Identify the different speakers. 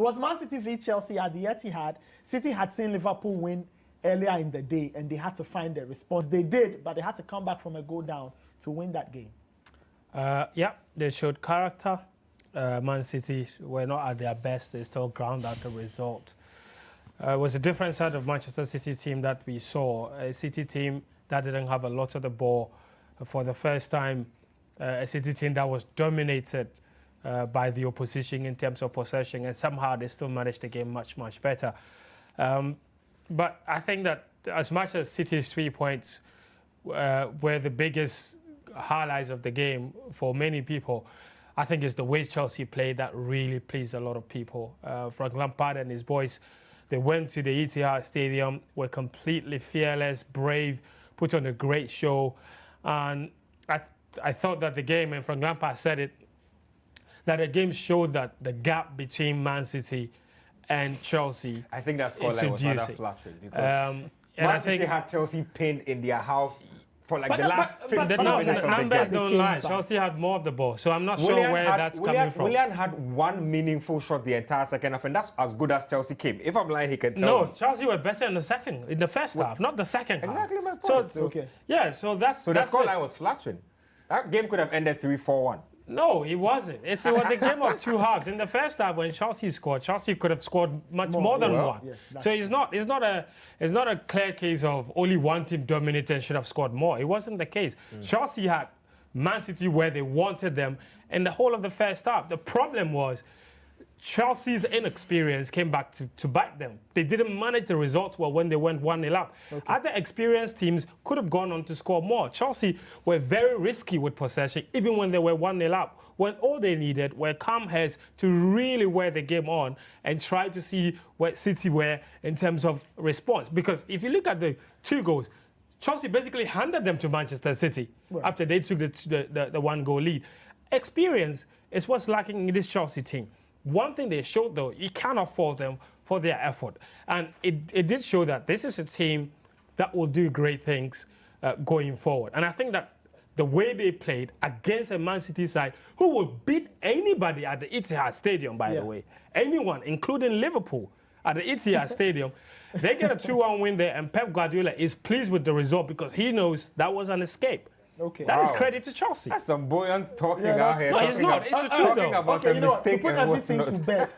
Speaker 1: It was Man City v Chelsea at the Etihad. City had seen Liverpool win earlier in the day, and they had to find a response. They did, but they had to come back from a goal down to win that game.
Speaker 2: Yeah, they showed character. Man City were not at their best. They still ground out the result. It was a different side of Manchester City team that we saw. A City team that didn't have a lot of the ball for the first time. A City team that was dominated by the opposition in terms of possession, and somehow they still managed the game much, much better. But I think that as much as City's 3 points were the biggest highlights of the game for many people, I think it's the way Chelsea played that really pleased a lot of people. Frank Lampard and his boys, they went to the Etihad Stadium, were completely fearless, brave, put on a great show. And I thought that the game, and Frank Lampard said it, that the game showed that the gap between Man City and Chelsea,
Speaker 3: I think that scoreline was rather flattering because Man City had Chelsea pinned in their half for like the last 15 minutes of the
Speaker 2: numbers
Speaker 3: game.
Speaker 2: don't lie. Chelsea had more of the ball, so I'm not sure where that's coming from.
Speaker 3: Willian had one meaningful shot the entire second half, and that's as good as Chelsea came. If I'm lying, he can tell
Speaker 2: No,
Speaker 3: me.
Speaker 2: Chelsea were better in the first half, not the second half.
Speaker 3: Exactly my point.
Speaker 2: So, okay. Yeah, so that's...
Speaker 3: So the scoreline was flattering. That game could have ended 3-4-1.
Speaker 2: No, it wasn't. It was a game of two halves. In the first half, when Chelsea scored, Chelsea could have scored much more than one. Yes, so it's not a clear case of only one team dominated and should have scored more. It wasn't the case. Chelsea had Man City where they wanted them in the whole of the first half. The problem was Chelsea's inexperience came back to bite them. They didn't manage the results well when they went 1-0 up. Okay. Other experienced teams could have gone on to score more. Chelsea were very risky with possession, even when they were 1-0 up, when all they needed were calm heads to really wear the game on and try to see where City were in terms of response. Because if you look at the two goals, Chelsea basically handed them to Manchester City after they took the one-goal lead. Experience is what's lacking in this Chelsea team. One thing they showed, though, you cannot fault them for their effort. And it did show that this is a team that will do great things going forward. And I think that the way they played against a Man City side who will beat anybody at the Etihad Stadium, by the way, anyone, including Liverpool, at the Etihad Stadium, they get a 2-1 win there, and Pep Guardiola is pleased with the result because he knows that was an escape.
Speaker 1: Okay.
Speaker 2: That is credit to Chelsea.
Speaker 3: That's some buoyant talking out here.
Speaker 2: No, it's not. It's the truth, though.
Speaker 3: Talking about
Speaker 1: Okay,
Speaker 3: a mistake
Speaker 1: to put
Speaker 3: and
Speaker 1: everything
Speaker 3: what's
Speaker 1: to
Speaker 3: not.
Speaker 1: bed.